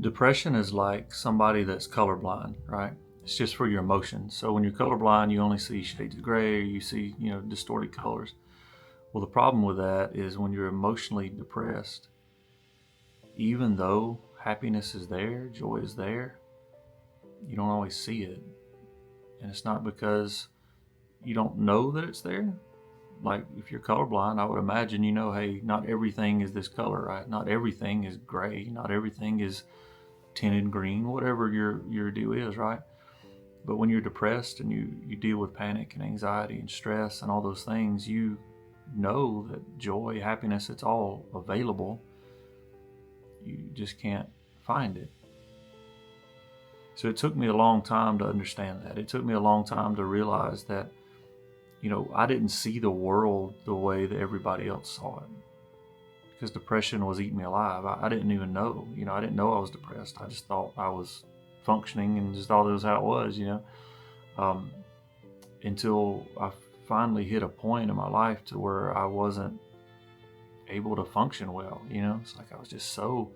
Depression is like somebody that's colorblind, right? It's just for your emotions. So when you're colorblind, you only see shades of gray, or you see, distorted colors. Well, the problem with that is when you're emotionally depressed, even though happiness is there, joy is there, you don't always see it. And it's not because you don't know that it's there. Like if you're colorblind, I would imagine hey, not everything is this color, right? Not everything is gray. Not everything is tinted green, whatever your deal is, right? But when you're depressed and you deal with panic and anxiety and stress and all those things, you know that joy, happiness, it's all available. You just can't find it. So it took me a long time to understand that. It took me a long time to realize that, I didn't see the world the way that everybody else saw it. Because depression was eating me alive. I didn't even know. I didn't know I was depressed. I just thought I was functioning and just thought it was how it was, um, until I finally hit a point in my life to where I wasn't able to function well. It's like I was just so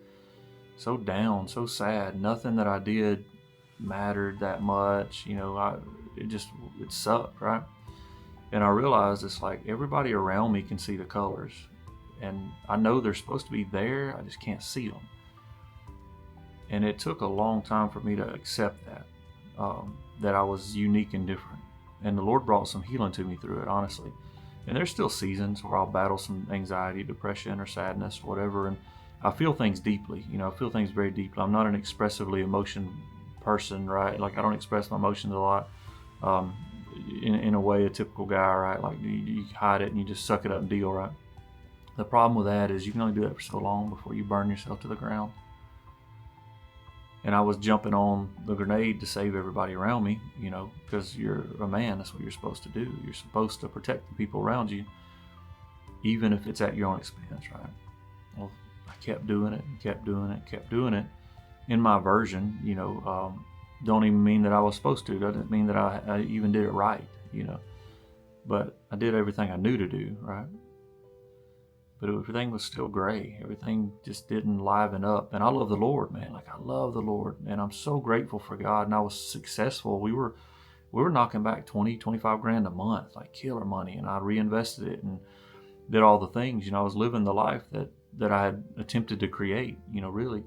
down, so sad. Nothing that I did mattered that much. It sucked, right? And I realized it's like everybody around me can see the colors, and I know they're supposed to be there. I just can't see them. And it took a long time for me to accept that I was unique and different. And the Lord brought some healing to me through it, honestly. And there's still seasons where I'll battle some anxiety, depression, or sadness, whatever. And I feel things deeply. I feel things very deeply. I'm not an expressively emotion person, right? Like I don't express my emotions a lot. In a way, a typical guy, right? Like you hide it and you just suck it up and deal, right? The problem with that is you can only do that for so long before you burn yourself to the ground. And I was jumping on the grenade to save everybody around me, because you're a man. That's what you're supposed to do. You're supposed to protect the people around you, even if it's at your own expense, right? Well, I kept doing it and kept doing it, kept doing it. In my version, don't even mean that I was supposed to. Doesn't mean that I even did it right, But I did everything I knew to do, right? But everything was still gray. Everything just didn't liven up. And I love the Lord, man. Like I love the Lord, and I'm so grateful for God. And I was successful. We were knocking back 25 grand a month, like killer money. And I reinvested it and did all the things. I was living the life that I had attempted to create. Really.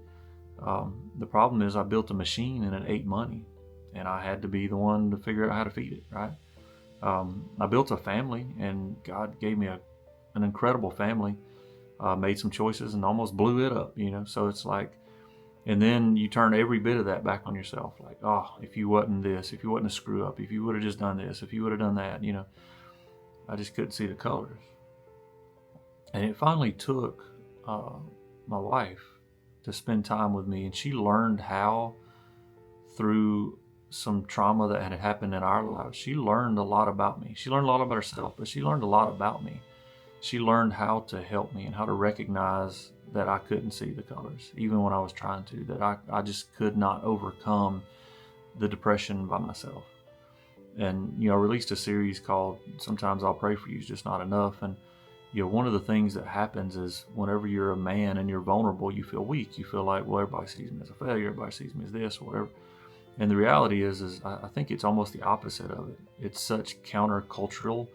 The problem is I built a machine and it ate money, and I had to be the one to figure out how to feed it, right? I built a family, and God gave me an incredible family. Made some choices and almost blew it up, So it's like, and then you turn every bit of that back on yourself. Like, oh, if you wasn't this, if you wasn't a screw up, if you would have just done this, if you would have done that, I just couldn't see the colors. And it finally took my wife to spend time with me, and she learned how, through some trauma that had happened in our lives, she learned a lot about me. She learned a lot about herself, but she learned a lot about me. She learned how to help me and how to recognize that I couldn't see the colors, even when I was trying to, that I just could not overcome the depression by myself. And, I released a series called Sometimes I'll Pray For You Is Just Not Enough. And, one of the things that happens is whenever you're a man and you're vulnerable, you feel weak. You feel like, well, everybody sees me as a failure. Everybody sees me as this or whatever. And the reality is I think it's almost the opposite of it. It's such countercultural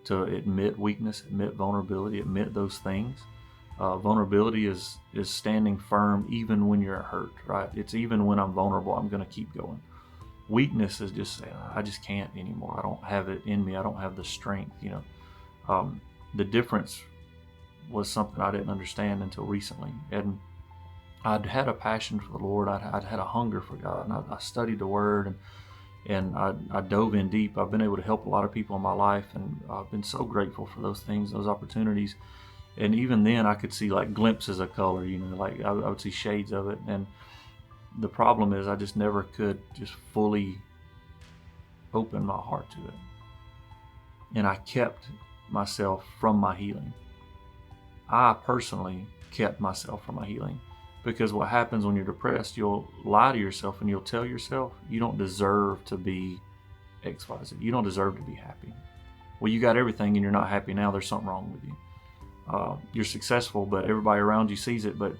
to admit weakness, admit vulnerability, admit those things. Vulnerability is standing firm even when you're hurt, right? It's even when I'm vulnerable, I'm going to keep going. Weakness is just saying, I just can't anymore. I don't have it in me. I don't have the strength, The difference was something I didn't understand until recently. And I'd had a passion for the Lord. I'd had a hunger for God, and I studied the Word, and I dove in deep. I've been able to help a lot of people in my life, and I've been so grateful for those things, those opportunities. And even then, I could see like glimpses of color, like I would see shades of it. And the problem is I just never could just fully open my heart to it. And I kept myself from my healing. I personally kept myself from my healing. Because what happens when you're depressed, you'll lie to yourself and you'll tell yourself you don't deserve to be XYZ. You don't deserve to be happy. Well, you got everything and you're not happy now. There's something wrong with you. You're successful, but everybody around you sees it, but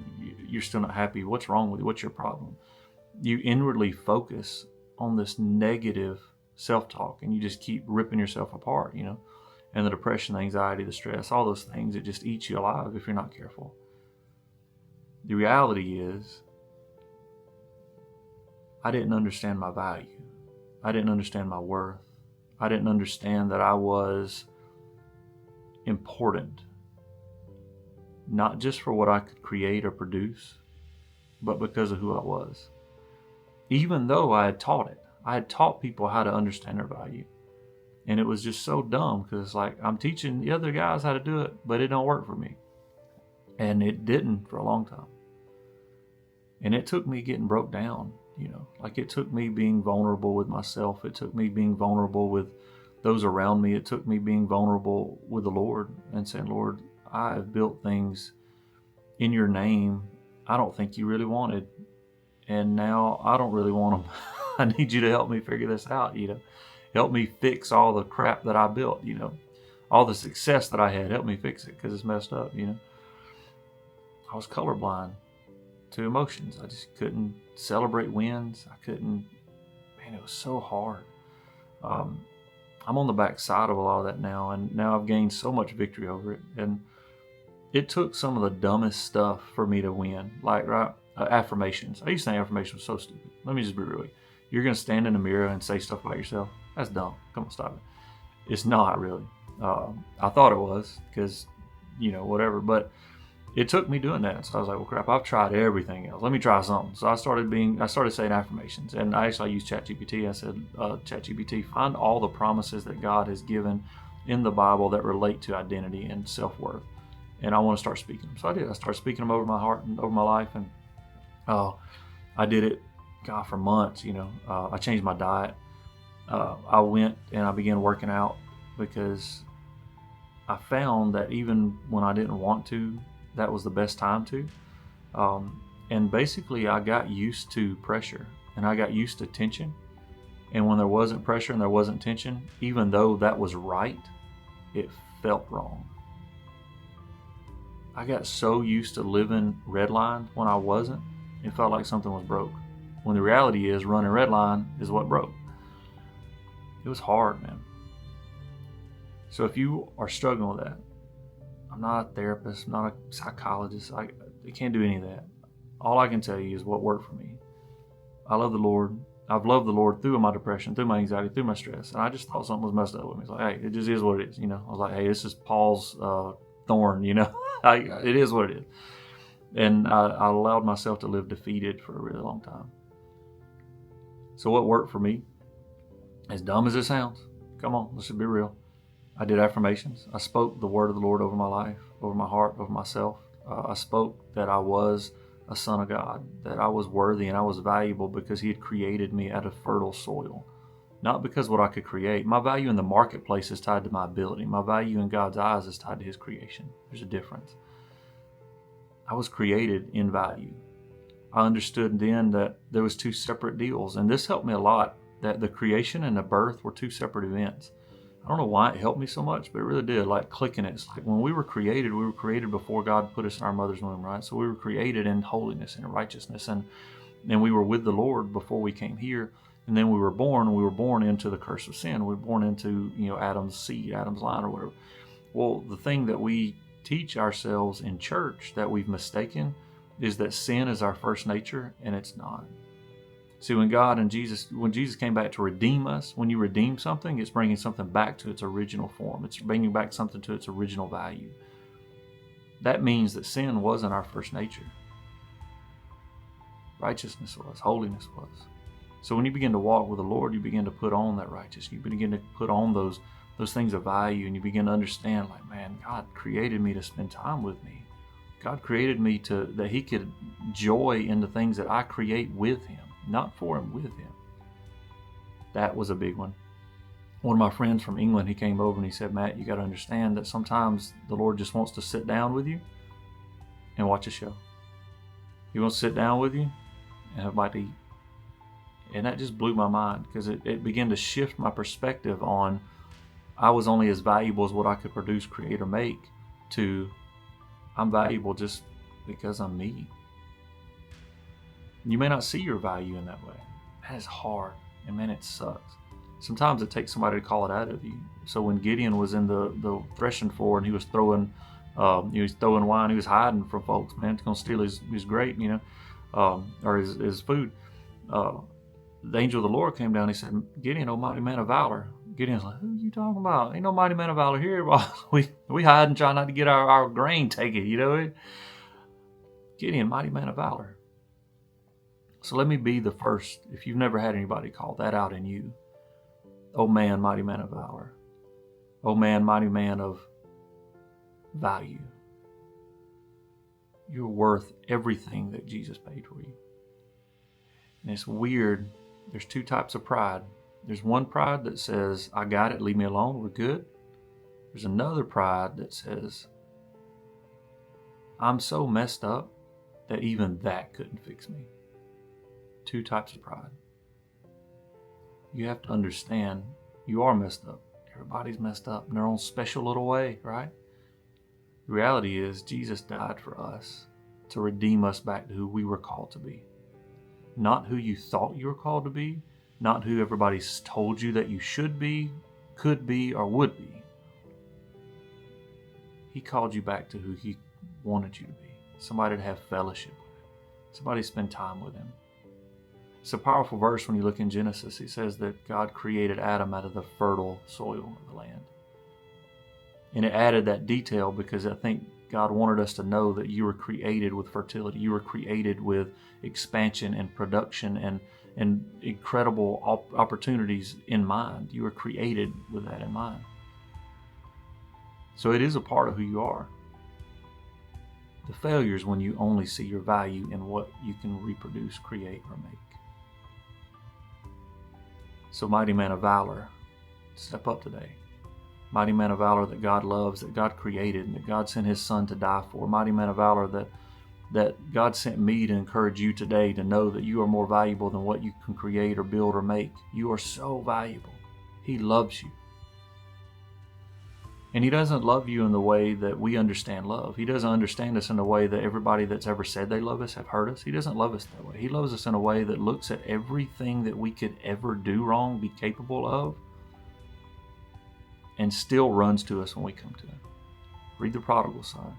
you're still not happy. What's wrong with you? What's your problem? You inwardly focus on this negative self-talk, and you just keep ripping yourself apart, and the depression, the anxiety, the stress, all those things, it just eats you alive if you're not careful. The reality is, I didn't understand my value. I didn't understand my worth. I didn't understand that I was important, not just for what I could create or produce, but because of who I was. Even though I had taught it, I had taught people how to understand their value. And it was just so dumb, because it's like, I'm teaching the other guys how to do it, but it don't work for me. And it didn't for a long time. And it took me getting broke down, like it took me being vulnerable with myself. It took me being vulnerable with those around me. It took me being vulnerable with the Lord and saying, Lord, I have built things in your name I don't think you really wanted. And now I don't really want them. I need you to help me figure this out, Help me fix all the crap that I built, All the success that I had, help me fix it, because it's messed up, I was colorblind to emotions. I just couldn't celebrate wins. I couldn't, it was so hard. I'm on the back side of a lot of that now, and now I've gained so much victory over it. And it took some of the dumbest stuff for me to win, like affirmations. I used to think affirmations was so stupid. Let me just be real. You're going to stand in the mirror and say stuff about yourself? That's dumb. Come on, stop it. It's not really. I thought it was, because, whatever. But it took me doing that. So I was like, well, crap, I've tried everything else. Let me try something. So I started saying affirmations. And I used ChatGPT. I said, ChatGPT, find all the promises that God has given in the Bible that relate to identity and self-worth. And I want to start speaking them. So I did. I started speaking them over my heart and over my life. And I did it, for months, I changed my diet. I went and I began working out, because I found that even when I didn't want to, that was the best time to. And basically I got used to pressure, and I got used to tension. And when there wasn't pressure and there wasn't tension, even though that was right, it felt wrong. I got so used to living redlined when I wasn't, it felt like something was broke. When the reality is, running redline is what broke. It was hard, man. So if you are struggling with that, I'm not a therapist, I'm not a psychologist. I can't do any of that. All I can tell you is what worked for me. I love the Lord. I've loved the Lord through my depression, through my anxiety, through my stress. And I just thought something was messed up with me. It's like, hey, it just is what it is. I was like, hey, this is Paul's thorn, it is what it is. And I allowed myself to live defeated for a really long time. So what worked for me, as dumb as it sounds, come on, let's just be real. I did affirmations. I spoke the word of the Lord over my life, over my heart, over myself. I spoke that I was a son of God, that I was worthy and I was valuable because He had created me out of fertile soil. Not because what I could create. My value in the marketplace is tied to my ability. My value in God's eyes is tied to His creation. There's a difference. I was created in value. I understood then that there was two separate deals, and this helped me a lot, that the creation and the birth were two separate events. I don't know why it helped me so much, but it really did, like clicking it. It's like when we were created before God put us in our mother's womb, right? So we were created in holiness and righteousness, and we were with the Lord before we came here. And then we were born into the curse of sin. We were born into, Adam's seed, Adam's line or whatever. Well, the thing that we teach ourselves in church that we've mistaken is that sin is our first nature, and it's not. See, when Jesus came back to redeem us, when you redeem something, it's bringing something back to its original form. It's bringing back something to its original value. That means that sin wasn't our first nature. Righteousness was, holiness was. So when you begin to walk with the Lord, you begin to put on that righteousness. You begin to put on those things of value, and you begin to understand, like, man, God created me to spend time with me. God created me that He could joy in the things that I create with Him, not for Him, with Him. That was a big one. One of my friends from England, he came over and he said, Matt, you got to understand that sometimes the Lord just wants to sit down with you and watch a show. He wants to sit down with you and have a bite to eat. And that just blew my mind, because it began to shift my perspective on I was only as valuable as what I could produce, create, or make, to I'm valuable just because I'm me. You may not see your value in that way. That is hard, and man, it sucks. Sometimes it takes somebody to call it out of you. So when Gideon was in the threshing floor and he was throwing wine, he was hiding from folks. Man, it's gonna steal his grape, or his food. The angel of the Lord came down. He said, "Gideon, oh mighty man of valor." Gideon's like, "Who are you talking about? Ain't no mighty man of valor here. we hide and try not to get our grain taken, Gideon, mighty man of valor. So let me be the first, if you've never had anybody call that out in you. Oh man, mighty man of valor. Oh man, mighty man of value. You're worth everything that Jesus paid for you. And it's weird. There's two types of pride. There's one pride that says, I got it, leave me alone, we're good. There's another pride that says, I'm so messed up that even that couldn't fix me. Two types of pride. You have to understand you are messed up. Everybody's messed up in their own special little way, right? The reality is Jesus died for us to redeem us back to who we were called to be. Not who you thought you were called to be, not who everybody's told you that you should be, could be, or would be. He called you back to who He wanted you to be. Somebody to have fellowship with. Somebody to spend time with Him. It's a powerful verse when you look in Genesis. It says that God created Adam out of the fertile soil of the land. And it added that detail because I think God wanted us to know that you were created with fertility. You were created with expansion and production and incredible opportunities in mind. You were created with that in mind. So it is a part of who you are. The failure is when you only see your value in what you can reproduce, create, or make. So mighty man of valor, step up today. Mighty man of valor that God loves, that God created, and that God sent His Son to die for. Mighty man of valor that God sent me to encourage you today to know that you are more valuable than what you can create or build or make. You are so valuable. He loves you. And He doesn't love you in the way that we understand love. He doesn't understand us in the way that everybody that's ever said they love us have hurt us. He doesn't love us that way. He loves us in a way that looks at everything that we could ever do wrong, be capable of, and still runs to us when we come to Him. Read the prodigal son.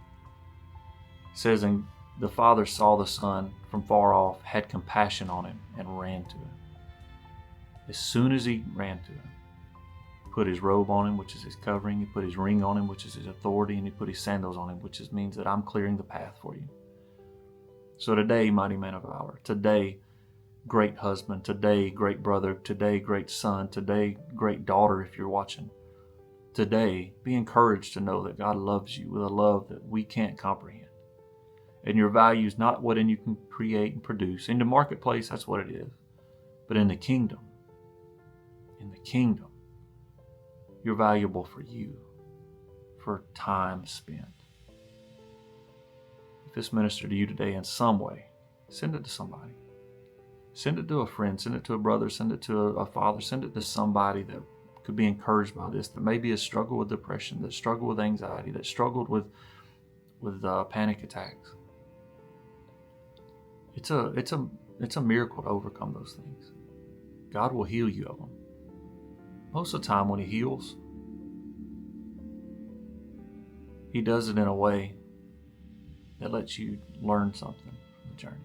It says, and the father saw the son from far off, had compassion on him, and ran to him. As soon as he ran to him, put his robe on him, which is his covering. He put his ring on him, which is his authority, and he put his sandals on him, which means that I'm clearing the path for you. So today, mighty man of valor, today, great husband, today, great brother, today, great son, today, great daughter, if you're watching. Today, be encouraged to know that God loves you with a love that we can't comprehend. And your value is not what you can create and produce. In the marketplace, that's what it is. But in the kingdom, you're valuable for you, for time spent. If this ministered to you today in some way, send it to somebody. Send it to a friend, send it to a brother, send it to a father, send it to somebody that could be encouraged by this, that maybe has struggled with depression, that struggled with anxiety, that struggled with panic attacks. It's a miracle to overcome those things. God will heal you of them. Most of the time when He heals, He does it in a way that lets you learn something from the journey.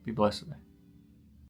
Be blessed today.